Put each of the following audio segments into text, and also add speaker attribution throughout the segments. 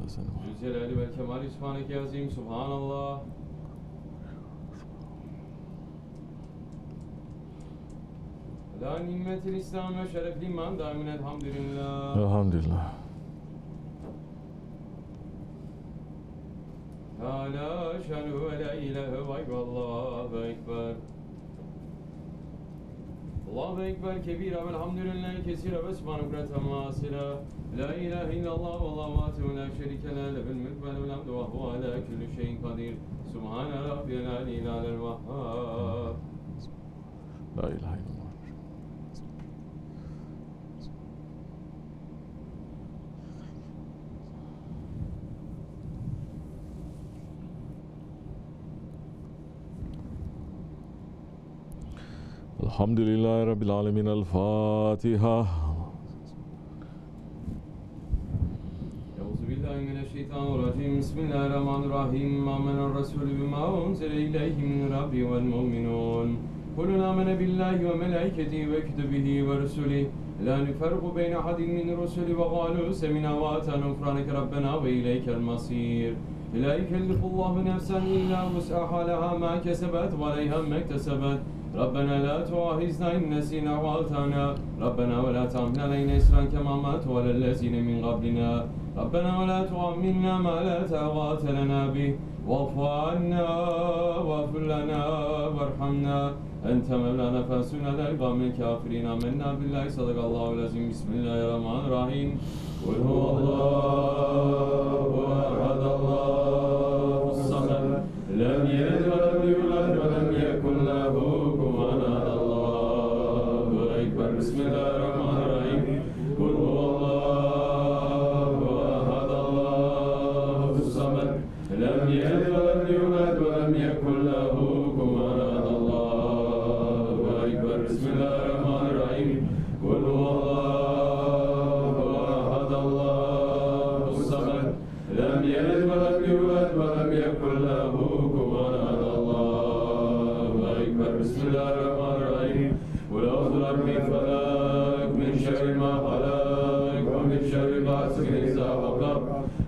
Speaker 1: الجلال والكمال سبحانك يا عظيم سبحان الله. على نعمة الإسلام وشرف الإيمان دائما الحمد لله.
Speaker 2: الحمد لله.
Speaker 1: لا أشهد ولا إله إلا الله أكبر. الله أكبر كبيرا والحمد لله كثيرا وسبحانه وتعالى لا إله إلا الله والله وحده لا شريك له له الملك وله الحمد وهو على كل شيء قدير سبحان ربي العلي الأعلى الوهاب.
Speaker 2: لا إله إلا الله. الحمد لله رب العالمين. الفاتحة.
Speaker 1: أعوذ بالله من الشيطان الرجيم بسم الله الرحمن الرحيم آمن الرسول بما أنزل إليه من ربه والمؤمنون كل آمن بالله وملائكته وكتبه ورسله لا نفرق بين أحد من الرسل وقالوا سمعنا وأطعنا غفرانك ربنا وإليك المصير. لا يكلف الله نفسا إلا وسعها لها ما كسبت وعليها ما اكتسبت. ربنا لا تؤاخذنا إن نسينا وأخطأنا ربنا ولا تحمل علينا إصرا كما حملته على الذين من قبلنا ربنا ولا تحملنا ما لا طاقة لنا به واعف عنا واغفر لنا وارحمنا أنت مولانا فانصرنا على القوم الكافرين. آمنا بالله صدق الله العظيم. بسم الله الرحمن الرحيم. قل هو الله أحد الله الصمد لم يلد ولم يولد ولم يكن له كفوا أحد. الله أكبر. بسم الله الرحمن الرحيم. قل هو الله أحد الله الصمد لم يلد ولم يولد ولم يكن له كفوا أحد. الله أكبر. بسم الله الرحمن الرحيم. قل هو الله أحد الله الصمد لم يلد ولم يولد ولم يكن له كفوا أحد. الله أكبر. بسم الله الرحمن الرحيم. قل أعوذ برب الفلق من شر ما خلق ومن شر غاسق إذا وقب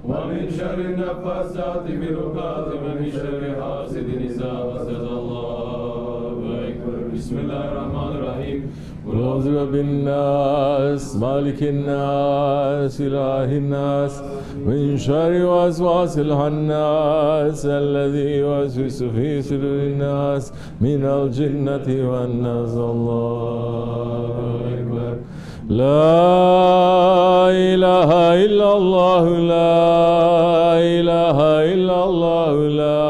Speaker 1: ومن شر النفاثات في العقد ومن شر حاسد إذا حسد. الله أكبر. بسم الله الرحمن الرحيم.
Speaker 2: قل أعوذ برب الناس مالك الناس إله الناس من شر وسواس الخناس الذي يوسوس في صدور الناس من الجنة والناس. الله أكبر. لا إله إلا الله لا إله إلا الله لا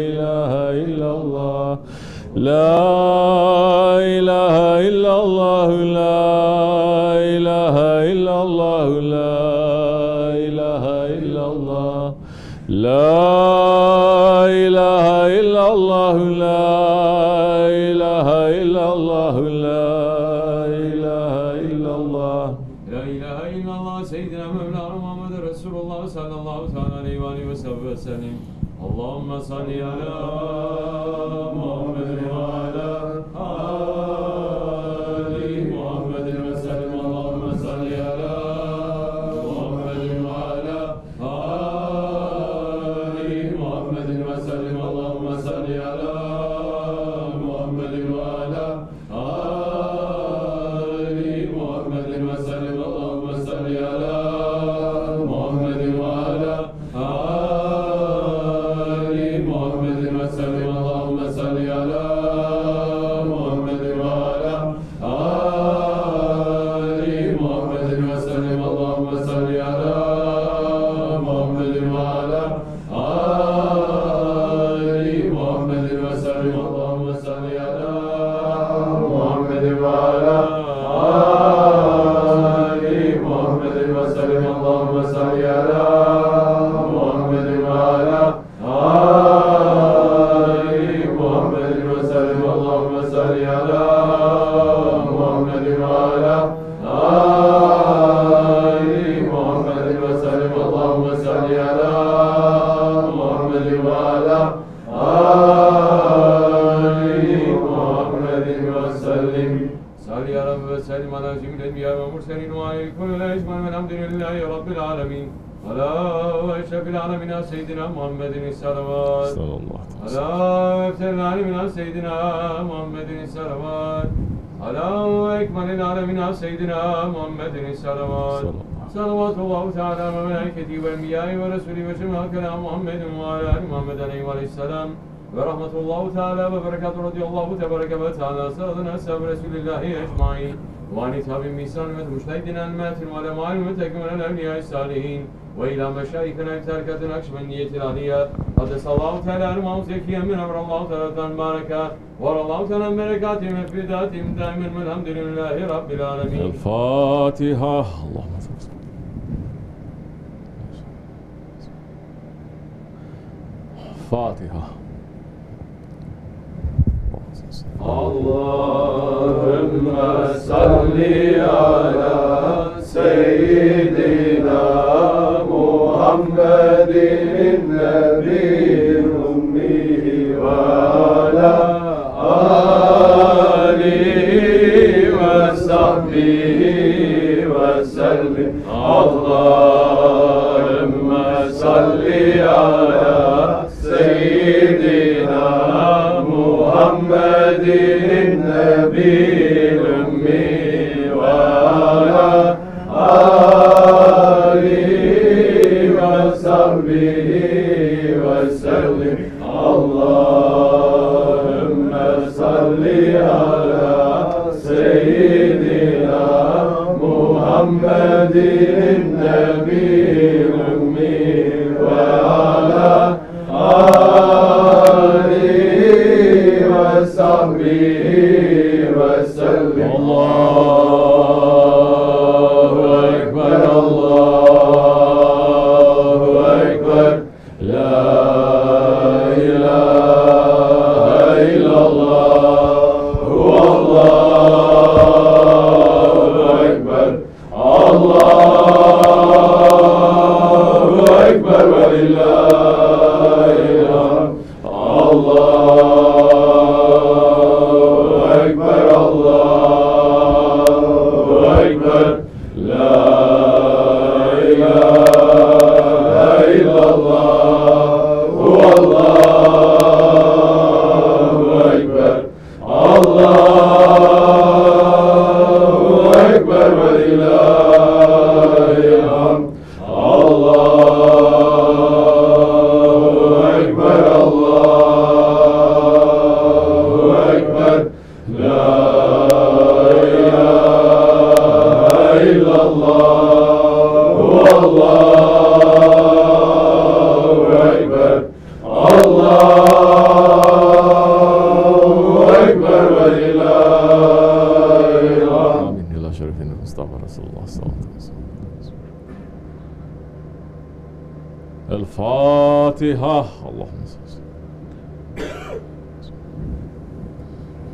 Speaker 2: إله إلا الله لا إله إلا الله لا إله إلا الله لا إله إلا الله لا إله إلا الله لا إله إلا الله لا إله إلا الله.
Speaker 1: لا إله إلا الله سيدنا مولانا محمد رسول الله صلى الله عليه وآله وسلم. اللهم صل على محمد وعلى آل محمد وسلم. اللهم صل على محمد وعلى آل محمد وسلم. اللهم صل على محمد وعلى آل محمد وسلم. اللهم صل على محمد وعلى آل محمد وسلم. اللهم صل على محمد وعلى آل محمد وسلم. اللهم صل على محمد وعلى آل محمد وسلم. اللهم صل على محمد وعلى آل محمد وسلم. اللهم صل على محمد وعلى آل محمد وسلم. اللهم صل على محمد وعلى آل محمد وسلم. اللهم صل على محمد وعلى آل محمد وسلم. صل يا رب وسلم على جميع الأنبياء والمرسلين وعلى كل لا يجمع والحمد لله رب العالمين. على أشرف العالمين سيدنا محمد الصلوات
Speaker 2: صلى الله عليه
Speaker 1: على أفضل العالمين سيدنا محمد الصلوات على أكمل العالمين سيدنا محمد الصلوات صلوات الله تعالى وملائكته والأنبياء ورسوله وجميع كلام محمد وعلى آل محمد عليه السلام ورحمة الله تعالى وبركاته رضي الله تبارك وتعالى سيدنا أصحاب رسول الله أجمعين وعن أصحاب الميسان والمجتهدين الماتن والعلماء المتقين والأولياء الصالحين وإلى مشايخنا تركة النقشبندية العليا قدس الله تعالى أرواحهم زكيا من أمر الله تعالى بركة ورى الله تعالى بركاتهم وفداتهم دائما والحمد لله رب العالمين.
Speaker 2: الفاتحة. اللهم صل فاتحة.
Speaker 1: اللهم صل على سيدنا محمد النبي الأمي وعلى آله وصحبه وسلم. اللهم صل على سيدنا محمد النبي الأمي وعلى آله وصحبه وسلم. اللهم صل على سيدنا محمد النبي الأمي وعلى وصحبه وسلم. الله أكبر الله أكبر لا إله إلا الله هو الله أكبر الله أكبر ولله الحمد. الله أكبر الله أكبر لا إله إلا الله هو الله أكبر الله أكبر ولله الحمد. الله أكبر الله أكبر لا إله إلا الله هو الله أكبر الله أكبر ولله الحمد.
Speaker 2: آمين. إلى شرف المصطفى رسول الله صلى الله عليه وسلم. الفاتحة. اللهم صل.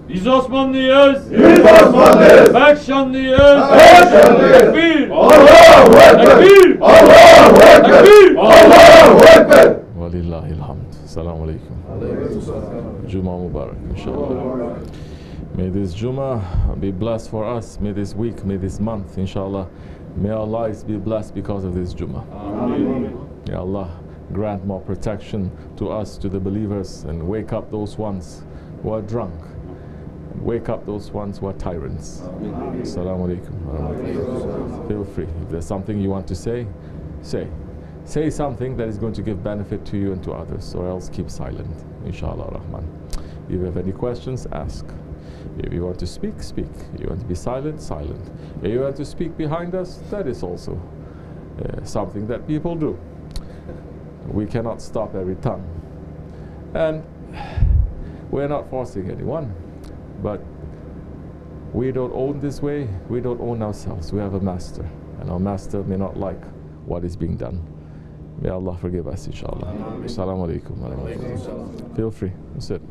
Speaker 1: Biz Osmanlıyız.
Speaker 3: Biz Osmanlıyız.
Speaker 1: Bekşanlıyız.
Speaker 3: Bekşanlıyız.
Speaker 1: Tekbir.
Speaker 3: Allahu Ekber.
Speaker 1: Tekbir.
Speaker 3: Allahu Ekber.
Speaker 1: Tekbir.
Speaker 3: Allahu Ekber.
Speaker 2: Walillahilhamd. Assalamu alaikum. Juma Mubarak, inshallah. May this Juma be blessed for us. May this week, may this month, inshallah. May our lives be blessed because of this Juma. May Allah grant more protection to us, to the believers, and wake up those ones who are drunk. And wake up those ones who are tyrants. Assalamu alaikum. Feel free. If there's something you want to say, say. Say something that is going to give benefit to you and to others, or else keep silent, inshallah rahman. If you have any questions, ask. If you want to speak, speak. If you want to be silent, silent. If you want to speak behind us, that is also something that people do. We cannot stop every tongue. And we're not forcing anyone, but we don't own this way, we don't own ourselves. We have a master, and our master may not like what is being done. May Allah forgive us, inshallah. Assalamu alaikum. Feel free, sit.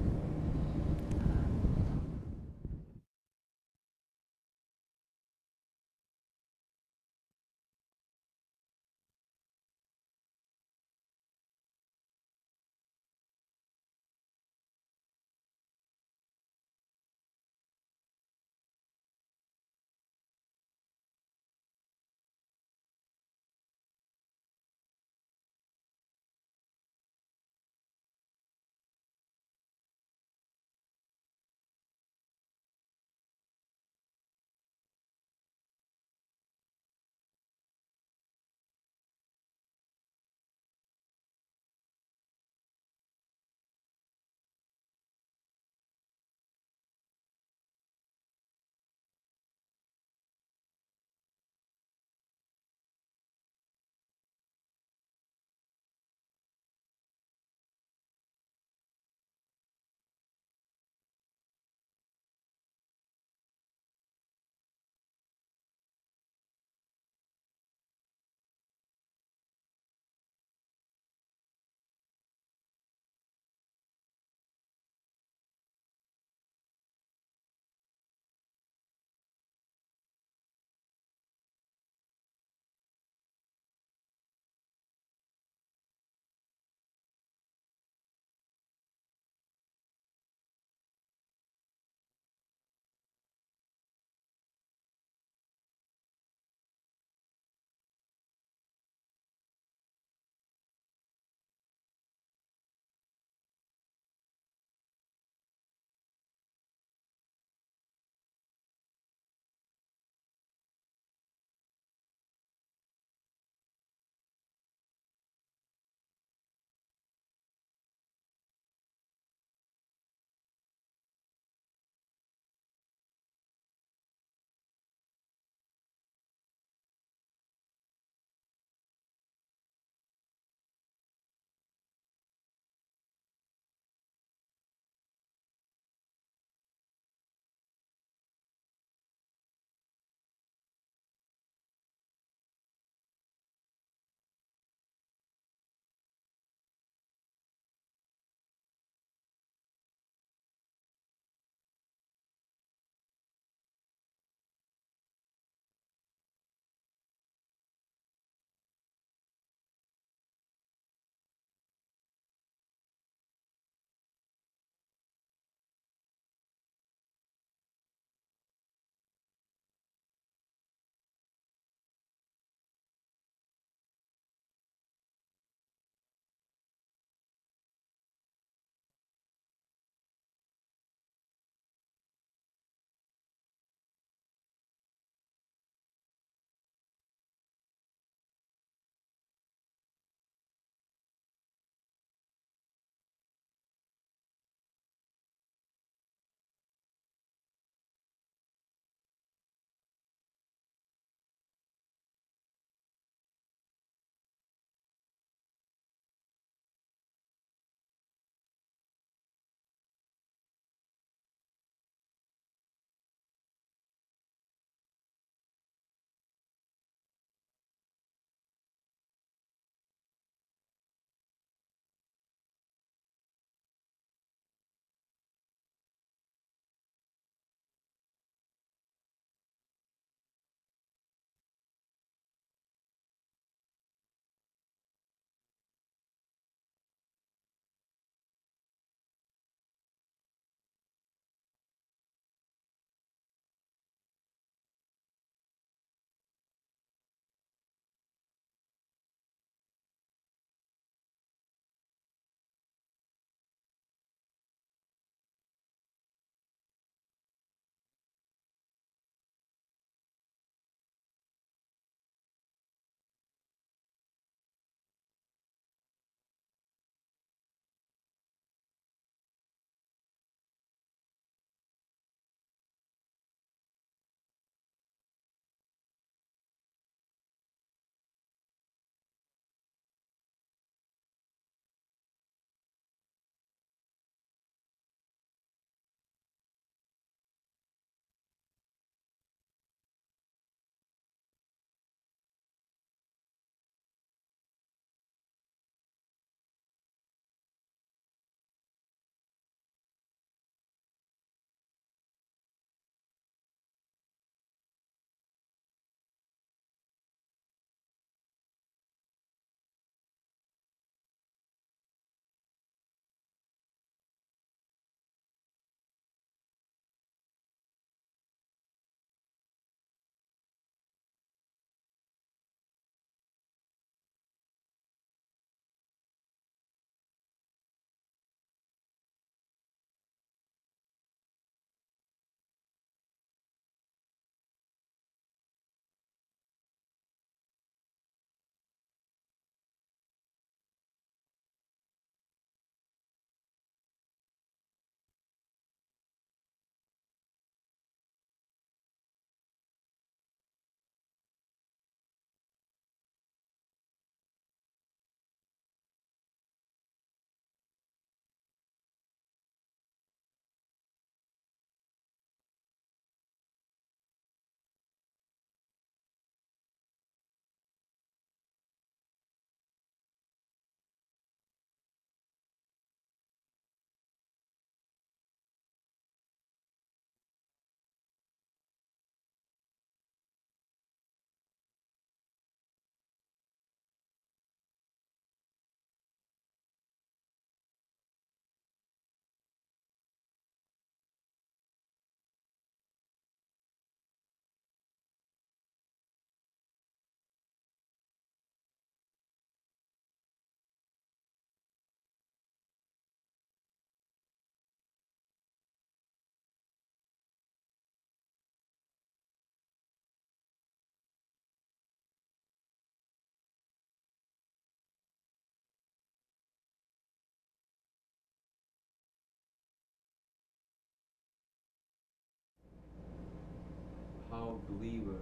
Speaker 1: how believer,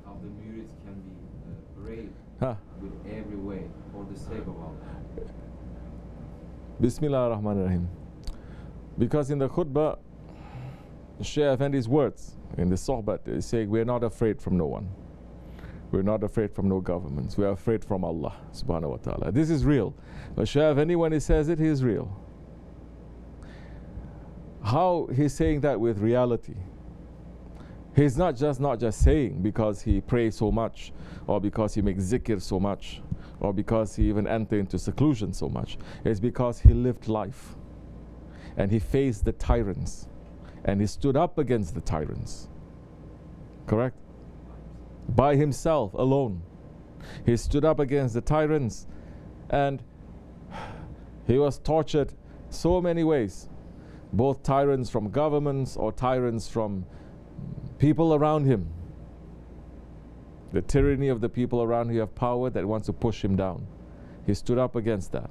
Speaker 1: how the murid can be brave with every way for the sake of Allah.
Speaker 2: Bismillah ar-Rahman ar-Rahim. Because in the khutbah, Shaykh Effendi's words in the sohbat, they say, we're not afraid from no one. We're not afraid from no governments. We are afraid from Allah subhanahu wa ta'ala. This is real. But Shaykh Effendi, when he says it, he is real. How he's saying that with reality? He's not just saying because he prays so much, or because he makes zikr so much, or because he even entered into seclusion so much. It's because he lived life. And he faced the tyrants. And he stood up against the tyrants. Correct? By himself, alone. He stood up against the tyrants. And he was tortured so many ways. Both tyrants from governments or tyrants from people around him. The tyranny of the people around who have power that wants to push him down. He stood up against that.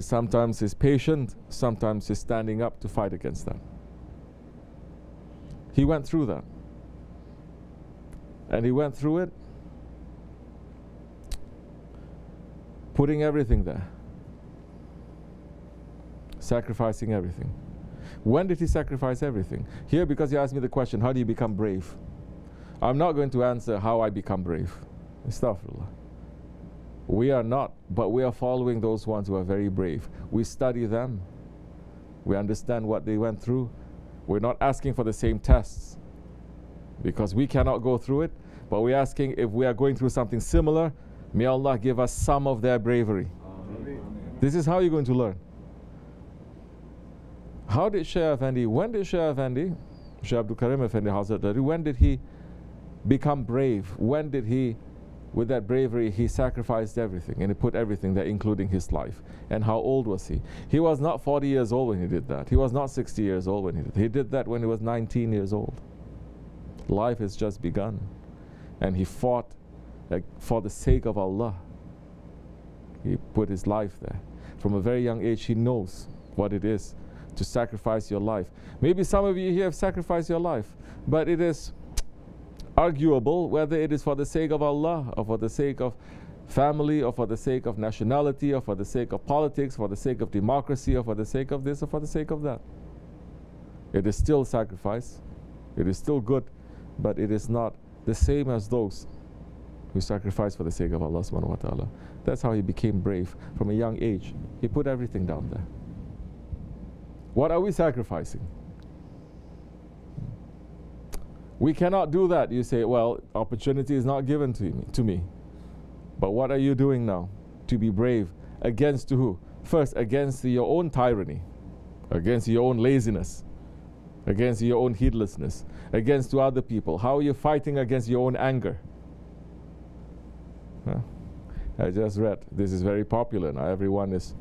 Speaker 2: Sometimes he's patient, sometimes he's standing up to fight against that. He went through that. And he went through it putting everything there. Sacrificing everything. When did he sacrifice everything? Here, because you asked me the question, how do you become brave? I'm not going to answer how I become brave. Astaghfirullah. We are not, but we are following those ones who are very brave. We study them. We understand what they went through. We're not asking for the same tests because we cannot go through it, but we're asking if we are going through something similar, may Allah give us some of their bravery. Amen. This is how you're going to learn. How did Shaykh Effendi, when did Shaykh Effendi, Shaykh Abdul Karim Effendi Hazrat Dari, when did he become brave? When did he, with that bravery, he sacrificed everything and he put everything there, including his life? And how old was he? He was not 40 years old when he did that. He was not 60 years old when he did that. He did that when he was 19 years old. Life has just begun. And he fought for the sake of Allah. He put his life there. From a very young age, he knows what it is to sacrifice your life. Maybe some of you here have sacrificed your life, but it is arguable whether it is for the sake of Allah, or for the sake of family, or for the sake of nationality, or for the sake of politics, for the sake of democracy, or for the sake of this, or for the sake of that. It is still sacrifice. It is still good, but it is not the same as those who sacrifice for the sake of Allah subhanahu wa ta'ala. That's how he became brave from a young age. He put everything down there. What are we sacrificing? We cannot do that. You say, well, opportunity is not given to me. But what are you doing now to be brave? Against who? First, against your own tyranny, against your own laziness, against your own heedlessness, against to other people. How are you fighting against your own anger? Huh? I just read, this is very popular now. Everyone is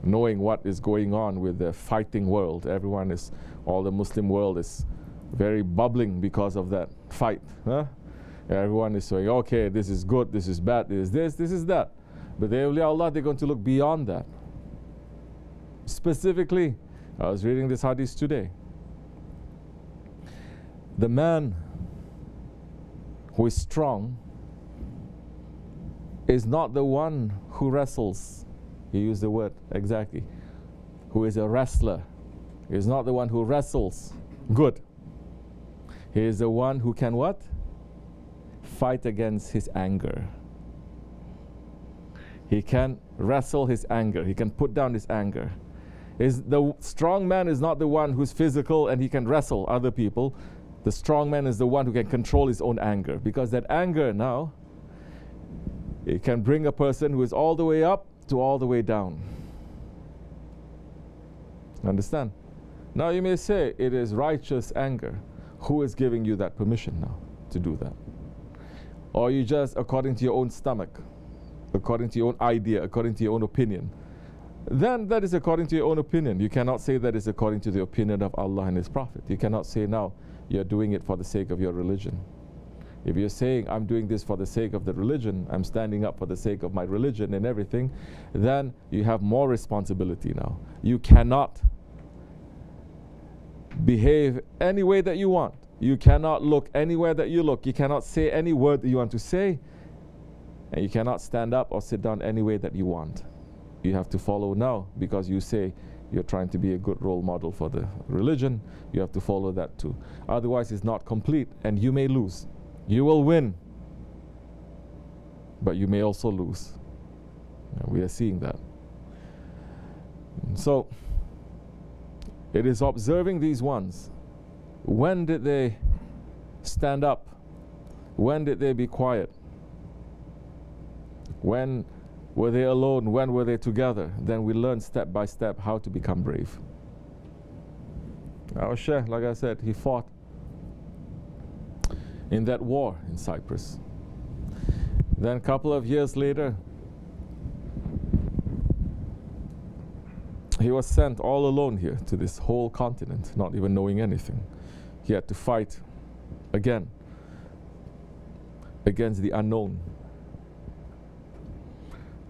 Speaker 2: knowing what is going on with the fighting world. Everyone is, all the Muslim world is very bubbling because of that fight. Huh? Everyone is saying, okay, this is good, this is bad, this is that. But the awliya Allah, they're going to look beyond that. Specifically, I was reading this hadith today. The man who is strong is not the one who wrestles. He used the word exactly. Who is a wrestler. He is not the one who wrestles. Good. He is the one who can what? Fight against his anger. He can wrestle his anger. He can put down his anger. The strong man is not the one who's physical and he can wrestle other people. The strong man is the one who can control his own anger. Because that anger now, it can bring a person who is all the way up to all the way down. Understand? Now you may say it is righteous anger. Who is giving you that permission now to do that? Or you just according to your own stomach, according to your own idea, according to your own opinion? Then that is according to your own opinion. You cannot say that is according to the opinion of Allah and His Prophet. You cannot say now you're doing it for the sake of your religion. If you're saying, I'm doing this for the sake of the religion, I'm standing up for the sake of my religion and everything, then you have more responsibility now. You cannot behave any way that you want. You cannot look anywhere that you look. You cannot say any word that you want to say. And you cannot stand up or sit down any way that you want. You have to follow now, because you say you're trying to be a good role model for the religion. You have to follow that too. Otherwise, it's not complete, and you may lose. You will win, but you may also lose. And we are seeing that. So, it is observing these ones. When did they stand up? When did they be quiet? When were they alone? When were they together? Then we learn step by step how to become brave. Our Sheikh, like I said, he fought in that war in Cyprus. Then a couple of years later, he was sent all alone here to this whole continent, not even knowing anything. He had to fight again against the unknown.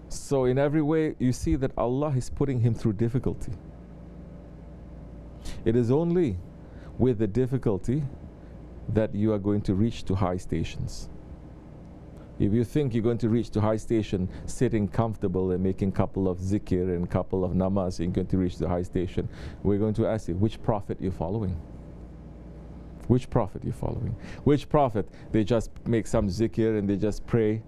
Speaker 2: So in every way, you see that Allah is putting him through difficulty. It is only with the difficulty that you are going to reach to high stations. If you think you're going to reach to high station sitting comfortable and making a couple of zikr and a couple of namaz, you're going to reach the high station, we're going to ask you, which prophet you're following? Which prophet you're following? Which prophet, they just make some zikr and they just pray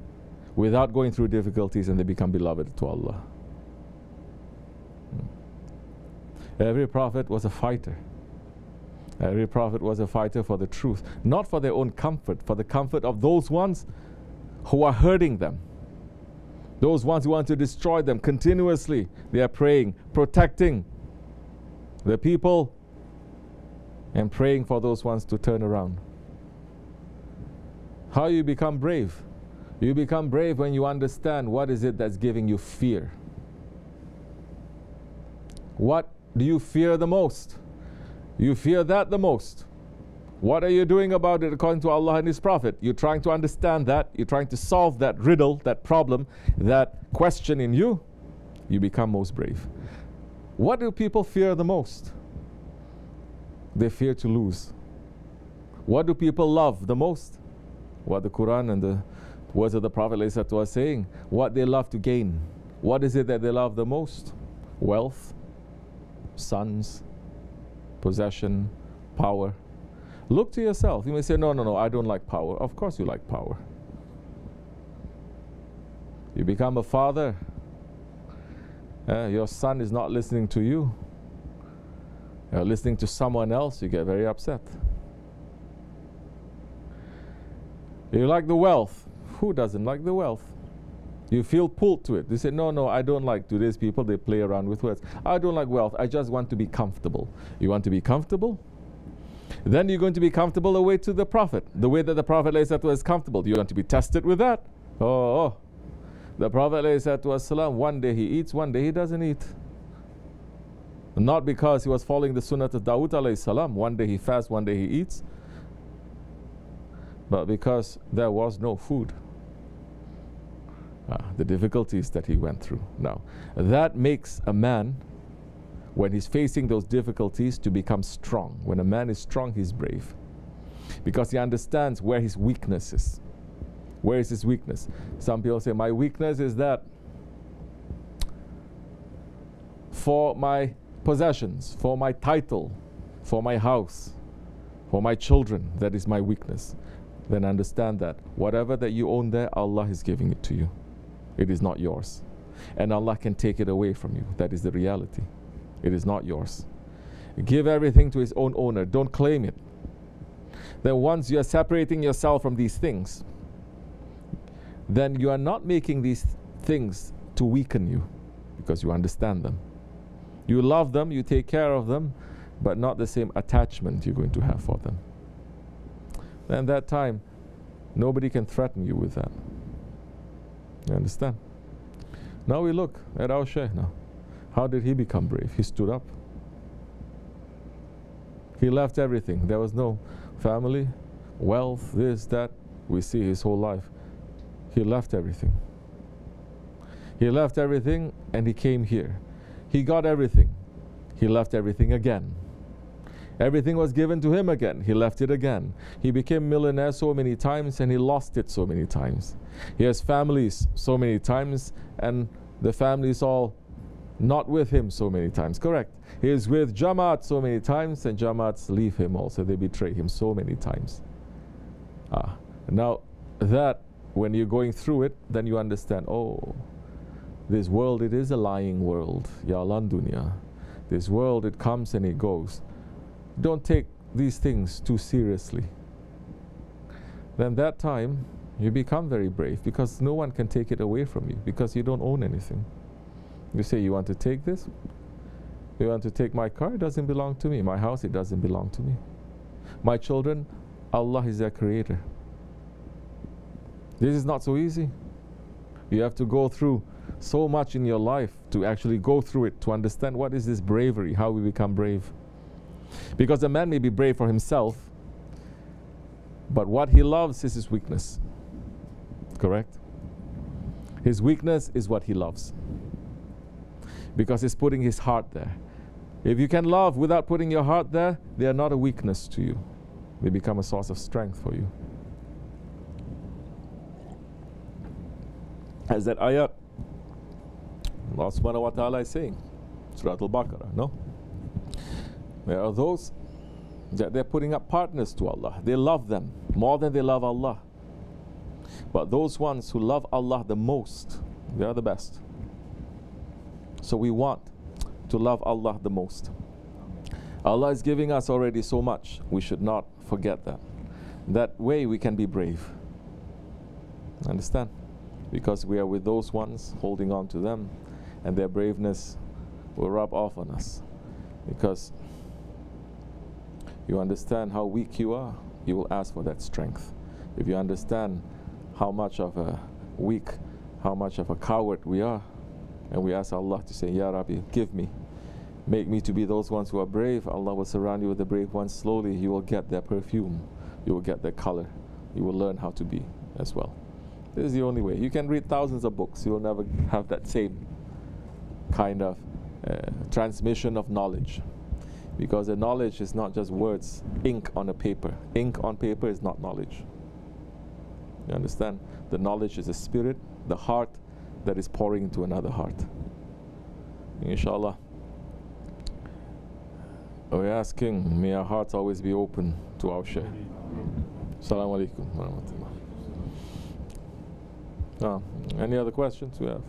Speaker 2: without going through difficulties and they become beloved to Allah? Every prophet was a fighter. Every prophet was a fighter for the truth, not for their own comfort, for the comfort of those ones who are hurting them. Those ones who want to destroy them continuously. They are praying, protecting the people and praying for those ones to turn around. How you become brave? You become brave when you understand what is it that's giving you fear. What do you fear the most? You fear that the most. What are you doing about it according to Allah and His Prophet? You're trying to understand that. You're trying to solve that riddle, that problem, that question in you. You become most brave. What do people fear the most? They fear to lose. What do people love the most? What the Quran and the words of the Prophet ﷺ saying, what they love to gain. What is it that they love the most? Wealth, sons, possession, power. Look to yourself. You may say, no, I don't like power. Of course you like power. You become a father. Your son is not listening to you. You're listening to someone else, you get very upset. You like the wealth. Who doesn't like the wealth? You feel pulled to it. You say, no, I don't like today's people. They play around with words. I don't like wealth. I just want to be comfortable. You want to be comfortable? Then you're going to be comfortable the way to the Prophet. The way that the Prophet ﷺ is comfortable. Do you want to be tested with that? Oh. The Prophet ﷺ, one day he eats, one day he doesn't eat. Not because he was following the sunnah of Dawood alayhi salam. One day he fasts, one day he eats. But because there was no food. The difficulties that he went through. Now, that makes a man, when he's facing those difficulties, to become strong. When a man is strong, he's brave. Because he understands where his weakness is. Where is his weakness? Some people say, my weakness is that for my possessions, for my title, for my house, for my children, that is my weakness. Then understand that whatever that you own there, Allah is giving it to you. It is not yours. And Allah can take it away from you. That is the reality. It is not yours. Give everything to His own owner. Don't claim it. Then once you are separating yourself from these things, then you are not making these things to weaken you, because you understand them. You love them, you take care of them, but not the same attachment you're going to have for them. Then that time, nobody can threaten you with that. You understand? Now we look at our Shaykh now. How did he become brave? He stood up. He left everything. There was no family, wealth, this, that. We see his whole life. He left everything. He left everything and he came here. He got everything. He left everything again. Everything was given to him again. He left it again. He became millionaire so many times and he lost it so many times. He has families so many times and the family is all not with him so many times. Correct. He is with Jamaat so many times and Jamaats leave him also. They betray him so many times. Now that when you're going through it, then you understand, oh, this world, it is a lying world. Yalan dunya. This world, it comes and it goes. Don't take these things too seriously. Then that time, you become very brave because no one can take it away from you because you don't own anything. You say, you want to take this? You want to take my car? It doesn't belong to me. My house, it doesn't belong to me. My children, Allah is their creator. This is not so easy. You have to go through so much in your life to actually go through it, to understand what is this bravery, how we become brave. Because a man may be brave for himself, but what he loves is his weakness. Correct? His weakness is what he loves. Because he's putting his heart there. If you can love without putting your heart there, they are not a weakness to you. They become a source of strength for you. As that ayat, Allah subhanahu wa ta'ala is saying, Surah Al-Baqarah, no? There are those that they're putting up partners to Allah. They love them more than they love Allah. But those ones who love Allah the most, they are the best. So we want to love Allah the most. Allah is giving us already so much. We should not forget that. That way we can be brave. Understand? Because we are with those ones, holding on to them, and their braveness will rub off on us. Because you understand how weak you are, you will ask for that strength. If you understand how much of a weak, how much of a coward we are, and we ask Allah to say, Ya Rabbi, give me, make me to be those ones who are brave, Allah will surround you with the brave ones. Slowly you will get their perfume, you will get their color, you will learn how to be as well. This is the only way. You can read thousands of books, you will never have that same kind of transmission of knowledge. Because the knowledge is not just words, ink on a paper. Ink on paper is not knowledge. You understand? The knowledge is the spirit, the heart that is pouring into another heart. Inshallah. We're asking, may our hearts always be open to our share. Assalamu alaikum wa rahmatullah. Any other questions we have?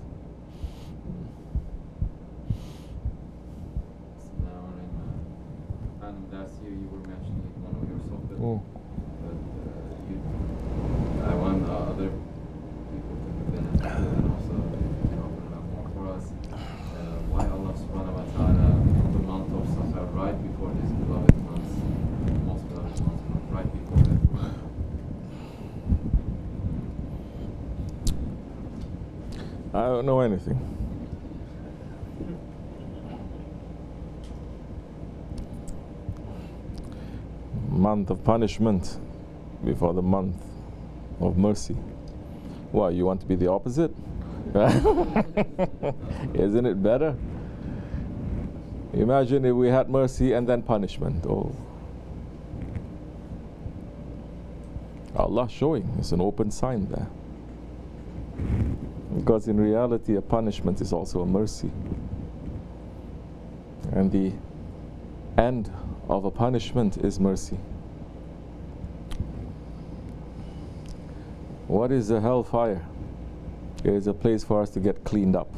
Speaker 1: Last year you were mentioning one of your sohbet,
Speaker 2: Oh.
Speaker 1: but I want other people to benefit and also open it up more for us. Why Allah subhanahu wa ta'ala put the month of Safar right before this beloved month, most beloved month, right before that?
Speaker 2: I don't know anything. Month of punishment before the month of mercy. Why, you want to be the opposite? Isn't it better? Imagine if we had mercy and then punishment. Oh, Allah showing, it's an open sign there. Because in reality a punishment is also a mercy. And the end of a punishment is mercy. What is the hellfire? It is a place for us to get cleaned up.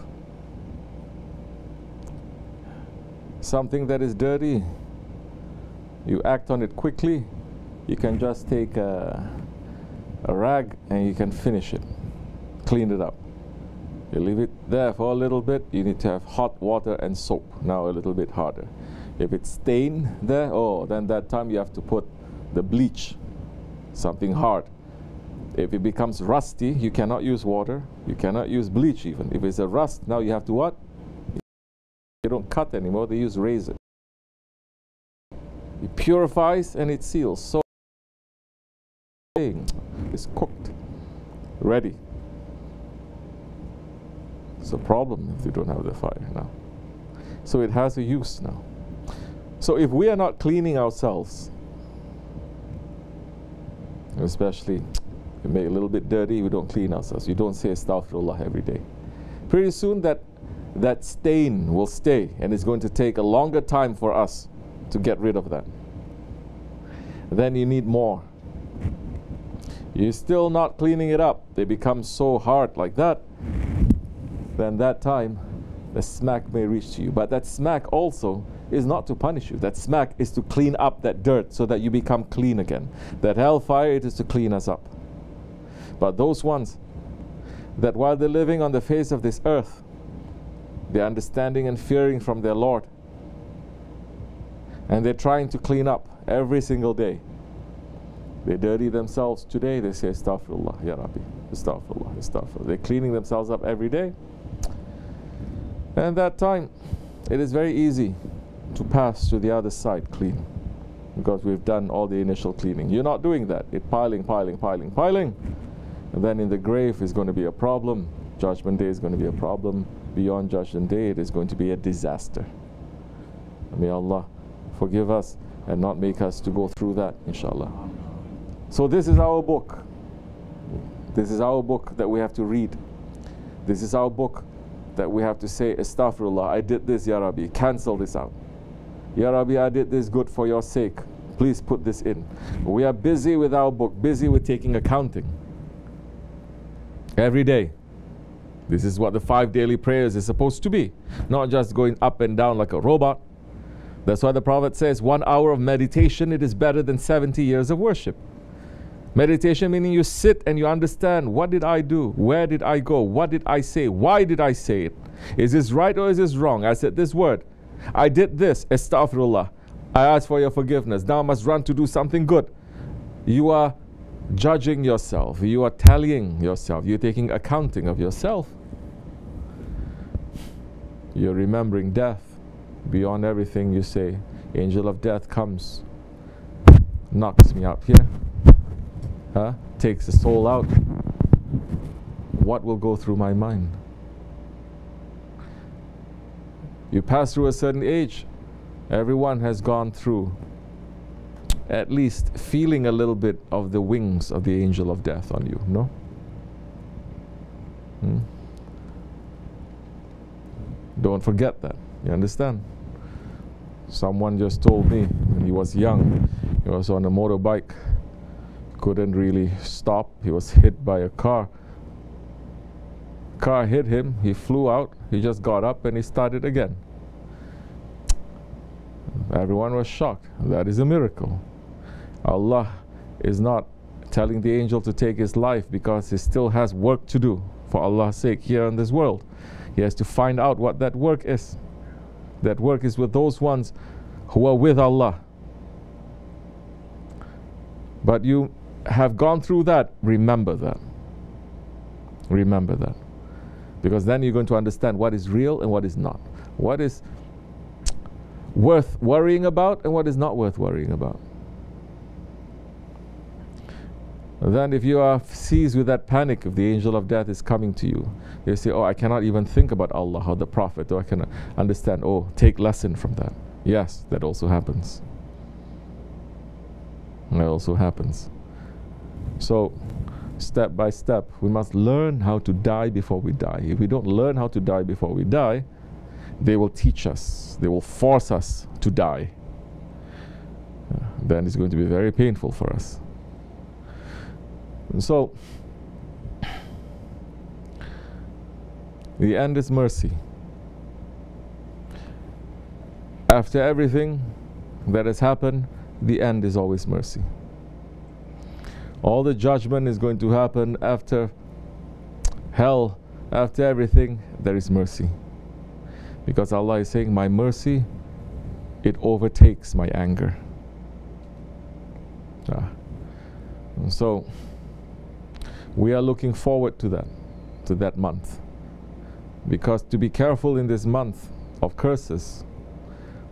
Speaker 2: Something that is dirty, you act on it quickly, you can just take a rag and you can finish it, clean it up. You leave it there for a little bit, you need to have hot water and soap, now a little bit harder. If it's stained there, oh, then that time you have to put the bleach, something hard. If it becomes rusty, you cannot use water, you cannot use bleach even. If it's a rust, now you have to what? You don't cut anymore, they use razor. It purifies and it seals. So it's cooked, ready. It's a problem if you don't have the fire now. So it has a use now. So if we are not cleaning ourselves, especially we make it a little bit dirty, we don't clean ourselves, we don't say astaghfirullah every day, pretty soon that stain will stay, and it's going to take a longer time for us to get rid of that. Then you need more. You're still not cleaning it up, they become so hard like that, then that time the smack may reach to you. But that smack also is not to punish you. That smack is to clean up that dirt so that you become clean again. That hellfire, it is to clean us up. But those ones that while they're living on the face of this earth, they're understanding and fearing from their Lord, and they're trying to clean up every single day. They dirty themselves today, they say astaghfirullah, Ya Rabbi, astaghfirullah, astaghfirullah. They're cleaning themselves up every day. And that time, it is very easy to pass to the other side clean, because we've done all the initial cleaning. You're not doing that. It's piling. And then in the grave is going to be a problem. Judgment Day is going to be a problem. Beyond Judgment Day, it is going to be a disaster. May Allah forgive us and not make us to go through that, inshallah. So this is our book. This is our book that we have to read. This is our book that we have to say, astaghfirullah, I did this, Ya Rabbi, cancel this out. Ya Rabbi, I did this good for your sake. Please put this in. We are busy with our book, busy with taking accounting. Every day. This is what the 5 daily prayers is supposed to be. Not just going up and down like a robot. That's why the Prophet says 1 hour of meditation, it is better than 70 years of worship. Meditation meaning you sit and you understand, what did I do? Where did I go? What did I say? Why did I say it? Is this right or is this wrong? I said this word. I did this, astaghfirullah. I ask for your forgiveness. Now I must run to do something good. You are judging yourself. You are tallying yourself. You're taking accounting of yourself. You're remembering death. Beyond everything you say, angel of death comes, knocks me out here, takes the soul out. What will go through my mind? You pass through a certain age, everyone has gone through at least feeling a little bit of the wings of the angel of death on you, no? Don't forget that. You understand? Someone just told me when he was young, he was on a motorbike, couldn't really stop. He was hit by a car. Car hit him, he flew out, he just got up and he started again. Everyone was shocked. That is a miracle. Allah is not telling the angel to take his life because he still has work to do for Allah's sake here in this world. He has to find out what that work is. That work is with those ones who are with Allah. But you have gone through that, remember that. Remember that. Because then you're going to understand what is real and what is not. What is worth worrying about and what is not worth worrying about. Then if you are seized with that panic, if the angel of death is coming to you, you say, oh, I cannot even think about Allah or the Prophet, or I cannot understand, oh, take lesson from that. Yes, that also happens. That also happens. So, step by step, we must learn how to die before we die. If we don't learn how to die before we die, they will teach us, they will force us to die. Then it's going to be very painful for us. And so, the end is mercy. After everything that has happened, the end is always mercy. All the judgment is going to happen after hell, after everything, there is mercy. Because Allah is saying, my mercy, it overtakes my anger. And so, we are looking forward to that month. Because to be careful in this month of curses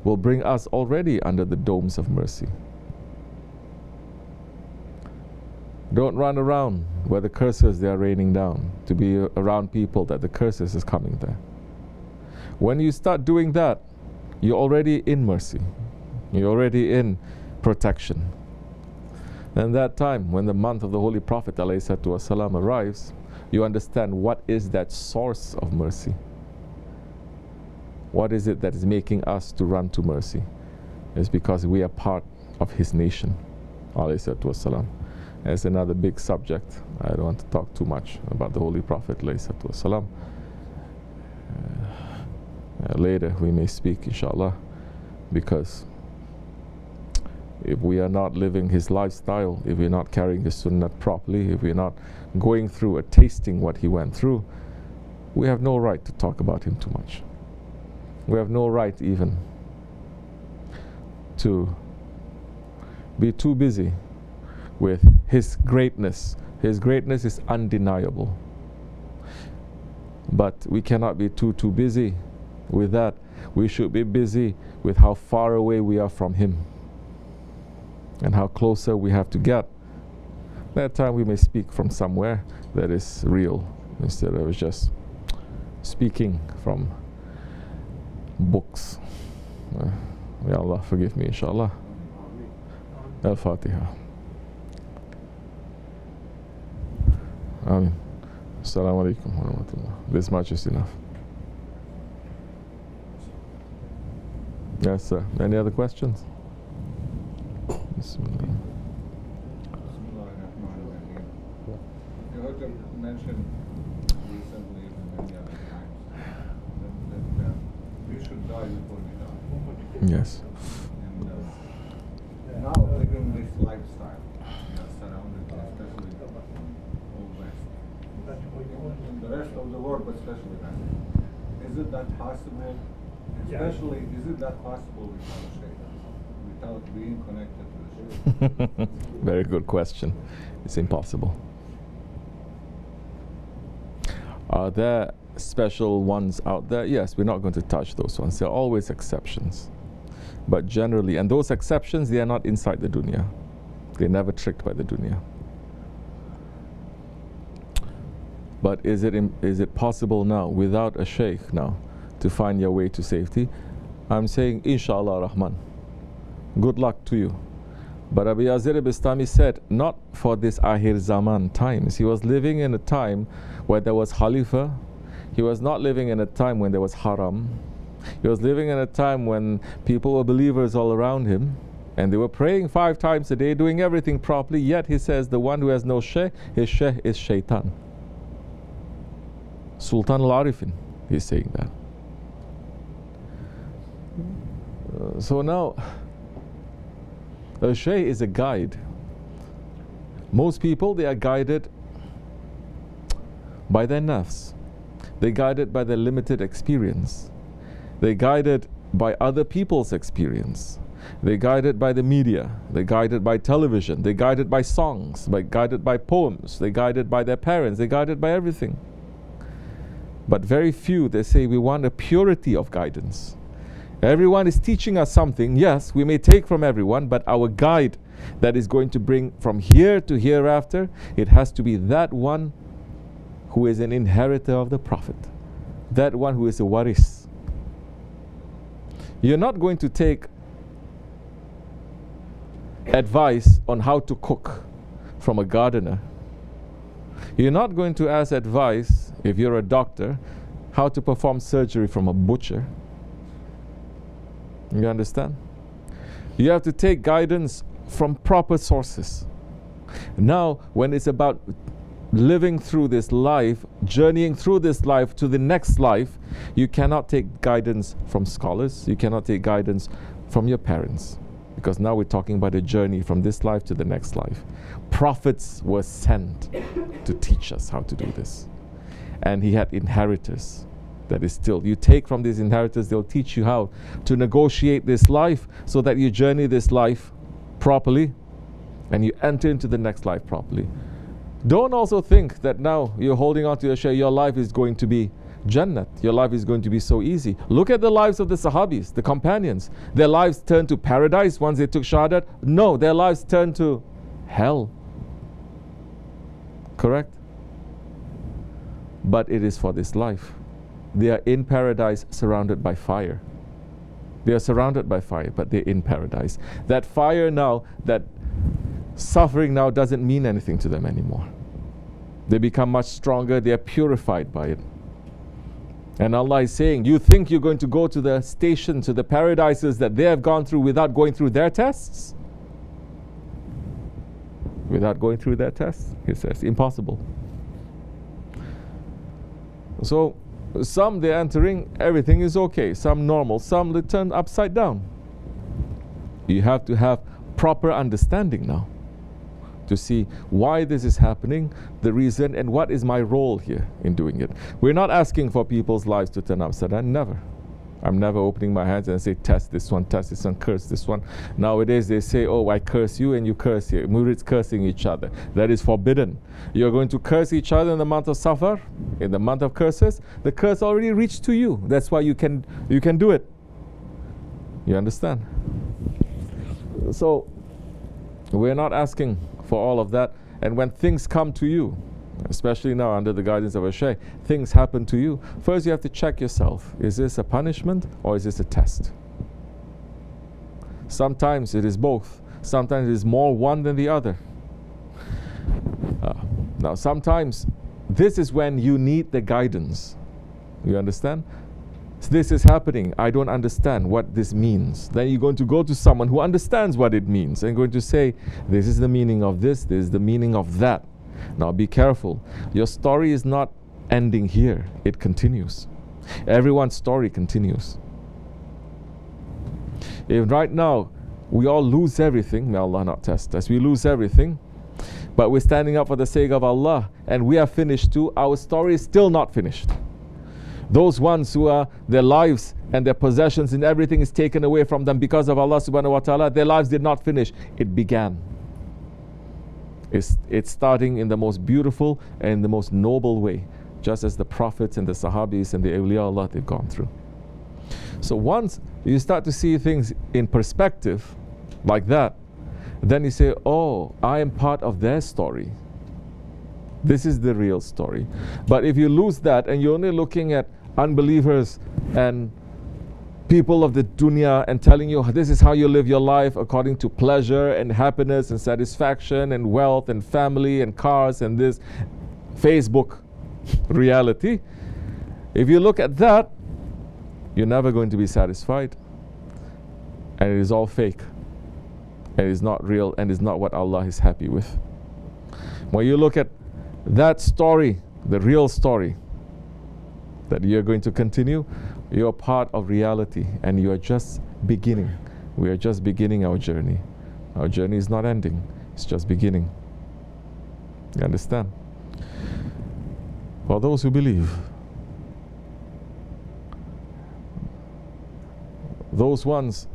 Speaker 2: will bring us already under the domes of mercy. Don't run around where the curses they are raining down, to be around people that the curses is coming there. When you start doing that, you're already in mercy. You're already in protection. And that time, when the month of the Holy Prophet ﷺ arrives, you understand what is that source of mercy. What is it that is making us to run to mercy? It's because we are part of his nation, ﷺ. It's another big subject. I don't want to talk too much about the Holy Prophet ﷺ. Later we may speak, inshallah, because if we are not living his lifestyle, if we're not carrying his sunnah properly, if we're not going through or tasting what he went through, we have no right to talk about him too much. We have no right even to be too busy with his greatness. His greatness is undeniable. But we cannot be too busy with that. We should be busy with how far away we are from him and how closer we have to get. That time we may speak from somewhere that is real, instead of just speaking from books. May Allah forgive me, inshallah. Al-Fatiha. Ameen. Assalamu alaikum wa rahmatullah. This much is enough. Yes, sir. Any other questions? Bismillah.
Speaker 4: You heard them mention recently and many other times that we should die before we die.
Speaker 2: Yes.
Speaker 4: And now living this lifestyle, we are surrounded by, especially the whole West, and the rest of the world, but especially West. Is it that possible? Especially, is it that possible without shaitan, without being connected to the shaitan?
Speaker 2: Very good question. It's impossible. Are there special ones out there? Yes, we're not going to touch those ones. There are always exceptions. But generally, and those exceptions, they are not inside the dunya. They're never tricked by the dunya. But is it possible now, without a shaykh now, to find your way to safety? I'm saying, Inshallah Rahman. Good luck to you. But Abu Yazir Bistami said, not for this Ahir Zaman times. He was living in a time where there was Khalifa. He was not living in a time when there was haram. He was living in a time when people were believers all around him, and they were praying 5 times a day, doing everything properly. Yet he says, the one who has no shaykh, his shaykh is shaitan. Sultan al-Arifin, he's saying that. So now, a shaykh is a guide. Most people, they are guided by their nafs. They're guided by their limited experience. They're guided by other people's experience. They're guided by the media. They're guided by television. They're guided by songs. They're guided by poems. They're guided by their parents. They're guided by everything. But very few, they say, we want a purity of guidance. Everyone is teaching us something. Yes, we may take from everyone, but our guide that is going to bring from here to hereafter, it has to be that one who is an inheritor of the Prophet. That one who is a waris. You're not going to take advice on how to cook from a gardener. You're not going to ask advice, if you're a doctor, how to perform surgery from a butcher. You understand? You have to take guidance from proper sources. Now, when it's about living through this life, journeying through this life to the next life, you cannot take guidance from scholars. You cannot take guidance from your parents. Because now we're talking about a journey from this life to the next life. Prophets were sent to teach us how to do this. And he had inheritors. That is still, you take from these inheritors, they'll teach you how to negotiate this life so that you journey this life properly and you enter into the next life properly. Don't also think that now you're holding on to your share, your life is going to be Jannat, your life is going to be so easy. Look at the lives of the Sahabis, the companions. Their lives turned to paradise once they took Shahadat. No, their lives turned to hell. Correct? But it is for this life. They are in paradise surrounded by fire. They are surrounded by fire, but they're in paradise. That fire now, that suffering now doesn't mean anything to them anymore. They become much stronger. They are purified by it. And Allah is saying, you think you're going to go to the station, to the paradises that they have gone through without going through their tests? Without going through their tests? He says, impossible. So, some they're entering, everything is okay. Some normal, some they turn upside down. You have to have proper understanding now to see why this is happening, the reason, and what is my role here in doing it. We're not asking for people's lives to turn upside down, never. I'm never opening my hands and say, test this one, curse this one. Nowadays they say, oh, I curse you and you curse here. Murids cursing each other. That is forbidden. You're going to curse each other in the month of Safar, in the month of curses. The curse already reached to you. That's why you can do it. You understand? So, we're not asking for all of that. And when things come to you, especially now under the guidance of a shaykh, things happen to you, first you have to check yourself. Is this a punishment or is this a test? Sometimes it is both. Sometimes it is more one than the other. Now sometimes this is when you need the guidance. You understand? So this is happening. I don't understand what this means. Then you're going to go to someone who understands what it means and going to say, this is the meaning of this is the meaning of that. Now be careful. Your story is not ending here. It continues. Everyone's story continues. If right now we all lose everything, may Allah not test us, we lose everything, but we're standing up for the sake of Allah and we are finished too, our story is still not finished. Those ones who are, their lives and their possessions and everything is taken away from them because of Allah subhanahu wa ta'ala, their lives did not finish. It began. It's starting in the most beautiful and the most noble way, just as the prophets and the sahabis and the awliya Allah they've gone through. So once you start to see things in perspective like that, then you say, oh, I am part of their story. This is the real story. But if you lose that and you're only looking at unbelievers and people of the dunya and telling you this is how you live your life according to pleasure and happiness and satisfaction and wealth and family and cars and this Facebook reality, if you look at that, you're never going to be satisfied, and it is all fake, and it is not real, and is not what Allah is happy with. When you look at that story, the real story that you're going to continue, you're part of reality and you are just beginning. We are just beginning our journey. Our journey is not ending, it's just beginning. You understand? For those who believe, those ones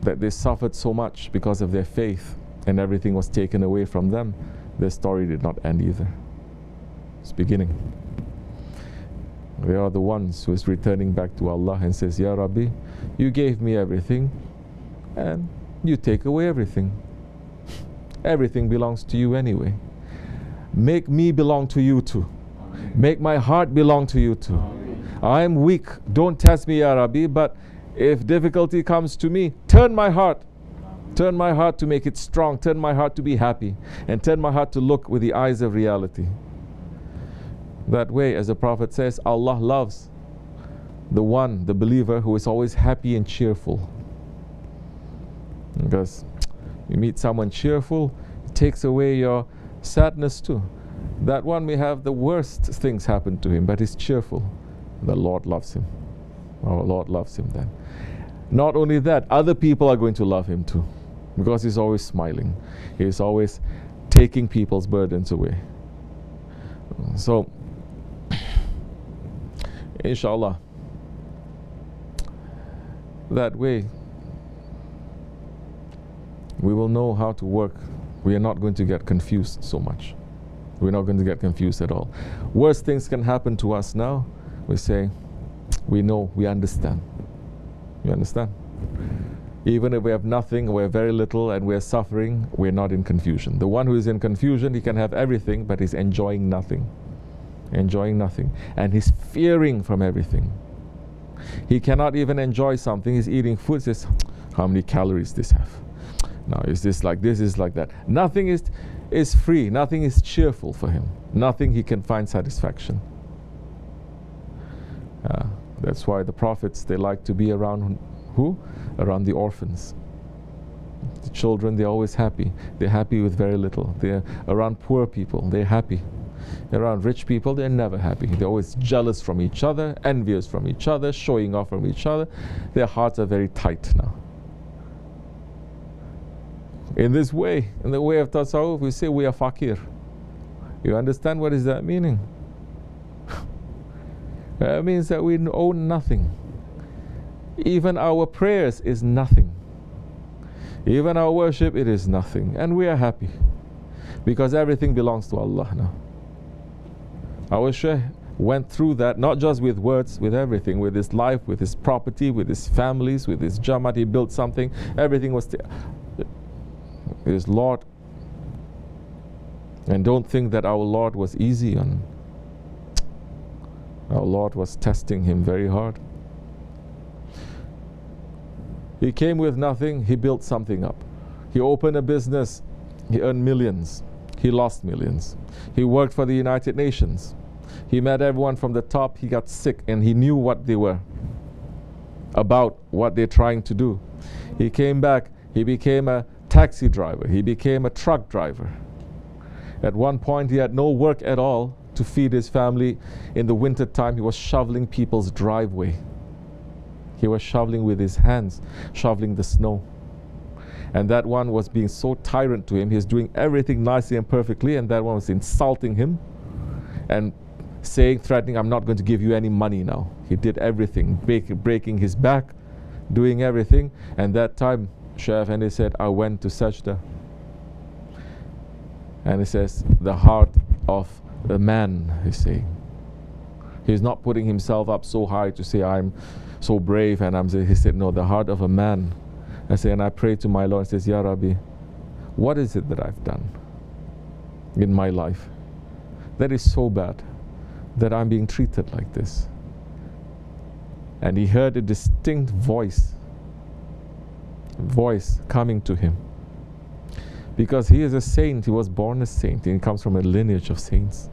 Speaker 2: that they suffered so much because of their faith and everything was taken away from them, their story did not end either. It's beginning. They are the ones who is returning back to Allah and says, Ya Rabbi, you gave me everything and you take away everything. Everything belongs to you anyway. Make me belong to you too. Make my heart belong to you too. I am weak. Don't test me, Ya Rabbi, but if difficulty comes to me, turn my heart. Turn my heart to make it strong. Turn my heart to be happy. And turn my heart to look with the eyes of reality. That way, as the Prophet says, Allah loves the one, the believer, who is always happy and cheerful. Because you meet someone cheerful, it takes away your sadness too. That one may have the worst things happen to him, but he's cheerful. The Lord loves him. Our Lord loves him then. Not only that, other people are going to love him too, because he's always smiling. He's always taking people's burdens away. So, inshallah, that way we will know how to work. We are not going to get confused so much. We're not going to get confused at all. Worse things can happen to us now. We say, we know, we understand. You understand? Even if we have nothing, we have very little, and we're suffering, we're not in confusion. The one who is in confusion, he can have everything, but he's enjoying nothing. Enjoying nothing. And he's fearing from everything. He cannot even enjoy something. He's eating food, says, how many calories this have? Now, is this like this, is like that? Nothing is free. Nothing is cheerful for him. Nothing he can find satisfaction. That's why the prophets, they like to be around who? Around the orphans. The children, they're always happy. They're happy with very little. They're around poor people, they're happy. Around rich people, they're never happy. They're always jealous from each other, envious from each other, showing off from each other. Their hearts are very tight now. In this way, in the way of tasawwuf, we say we are fakir. You understand what is that meaning? That means that we own nothing. Even our prayers is nothing. Even our worship, it is nothing. And we are happy. Because everything belongs to Allah now. Our Shaykh went through that, not just with words, with everything, with his life, with his property, with his families, with his jamaat. He built something. Everything was his Lord. And don't think that our Lord was easy on. Our Lord was testing him very hard. He came with nothing, he built something up. He opened a business, he earned millions. He lost millions. He worked for the United Nations. He met everyone from the top, he got sick, and he knew what they were about, what they're trying to do. He came back, he became a taxi driver, he became a truck driver. At one point he had no work at all to feed his family. In the winter time he was shoveling people's driveway. He was shoveling with his hands, shoveling the snow. And that one was being so tyrant to him. He was doing everything nicely and perfectly, and that one was insulting him and saying, threatening, I'm not going to give you any money now. He did everything, breaking his back, doing everything. And that time, Shaykh Effendi said, I went to sajda. And he says, the heart of the man, he's saying. He's not putting himself up so high to say, I'm so brave, and he said, no, the heart of a man. I say, and I pray to my Lord and says, Ya Rabbi, what is it that I've done in my life that is so bad that I'm being treated like this? And he heard a distinct voice coming to him. Because he is a saint, he was born a saint, and he comes from a lineage of saints.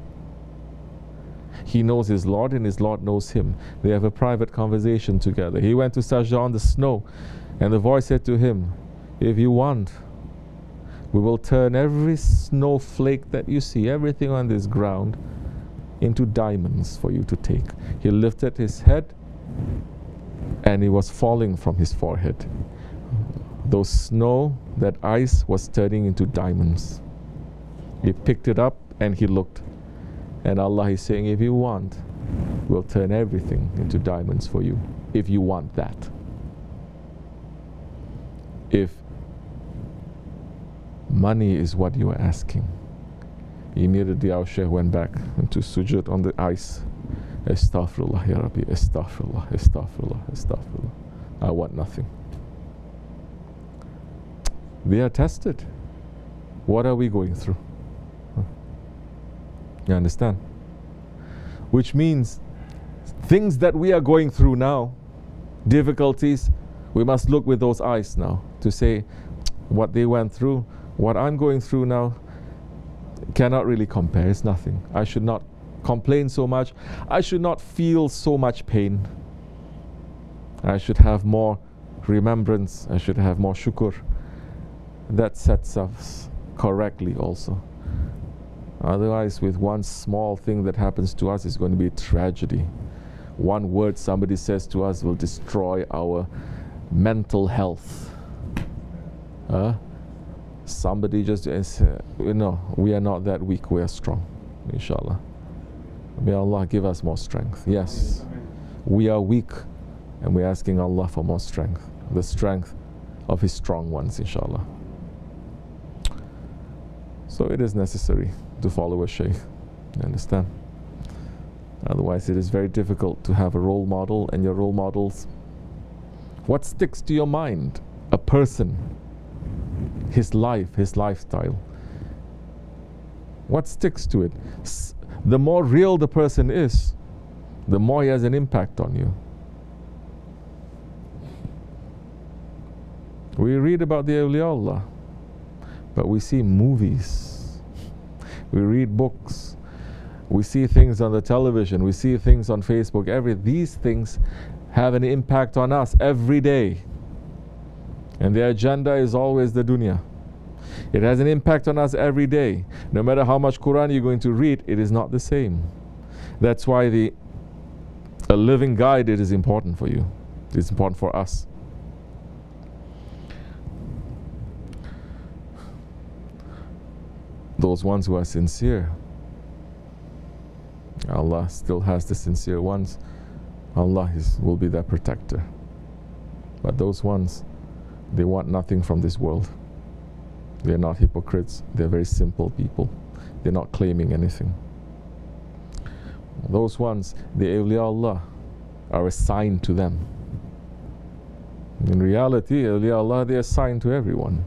Speaker 2: He knows his Lord and his Lord knows him. They have a private conversation together. He went to sajda on the snow, and the voice said to him, if you want, we will turn every snowflake that you see, everything on this ground, into diamonds for you to take. He lifted his head, and it was falling from his forehead. Those snow, that ice was turning into diamonds. He picked it up and he looked. And Allah is saying, if you want, we'll turn everything into diamonds for you. If you want that. If money is what you are asking. Immediately our Shaykh went back into sujood on the ice. Astaghfirullah, Ya Rabbi, astaghfirullah, astaghfirullah, astaghfirullah. I want nothing. They are tested. What are we going through? You understand? Which means things that we are going through now, difficulties, we must look with those eyes now to say what they went through, what I'm going through now cannot really compare. It's nothing. I should not complain so much. I should not feel so much pain. I should have more remembrance. I should have more shukr. That sets us correctly also. Otherwise, with one small thing that happens to us, is going to be a tragedy. One word somebody says to us will destroy our mental health. Somebody just, we are not that weak, we are strong, inshallah. May Allah give us more strength. Yes, we are weak, and we're asking Allah for more strength, the strength of His strong ones, inshallah. So it is necessary to follow a Shaykh, you understand? Otherwise it is very difficult to have a role model, and your role models, what sticks to your mind? A person, his life, his lifestyle. What sticks to it? The more real the person is, the more he has an impact on you. We read about the awliyaullah, but we see movies, we read books, we see things on the television, we see things on Facebook. These things have an impact on us every day. And the agenda is always the dunya. It has an impact on us every day. No matter how much Quran you're going to read, it is not the same. That's why a living guide, it is important for you. It's important for us. Those ones who are sincere, Allah still has the sincere ones. Allah will be their protector. But those ones, they want nothing from this world. They're not hypocrites. They're very simple people. They're not claiming anything. Those ones, the awliyaullah, are assigned to them. In reality, awliyaullah, they are assigned to everyone.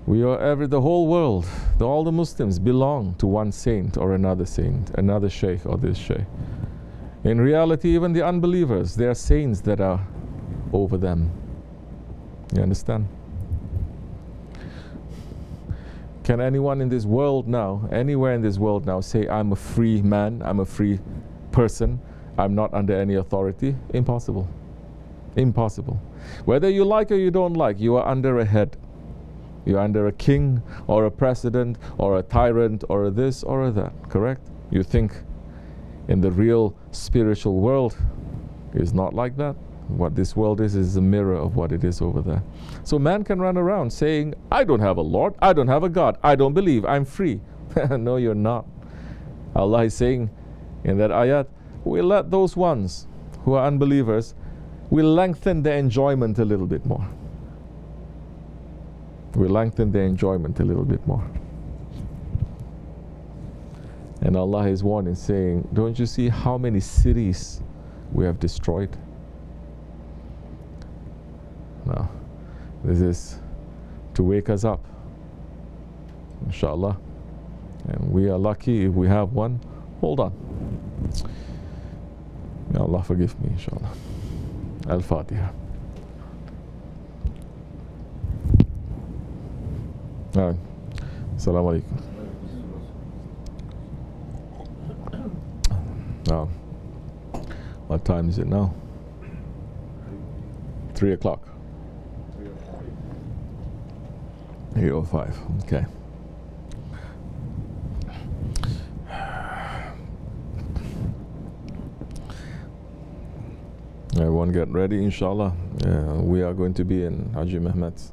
Speaker 2: The whole world, all the Muslims belong to one saint or another saint, another sheikh or this sheikh. In reality, even the unbelievers, there are saints that are over them. You understand? Can anyone in this world now, anywhere in this world now, say, I'm a free man, I'm a free person, I'm not under any authority? Impossible. Impossible. Whether you like or you don't like, you are under a head. You're under a king or a president or a tyrant or a this or a that, correct? You think in the real spiritual world is not like that. What this world is a mirror of what it is over there. So man can run around saying, I don't have a Lord, I don't have a God, I don't believe, I'm free. No, you're not. Allah is saying in that ayat, we let those ones who are unbelievers, we lengthen their enjoyment a little bit more. We lengthen their enjoyment a little bit more. And Allah is warning, saying, don't you see how many cities we have destroyed? Now, this is to wake us up, inshallah. And we are lucky if we have one. Hold on. May Allah forgive me, inshallah. Al-Fatiha. All right. Assalamu alaikum. Now, what time is it now? 3 o'clock. 3:05. Okay. Everyone get ready, inshallah. We are going to be in Haji Mehmet's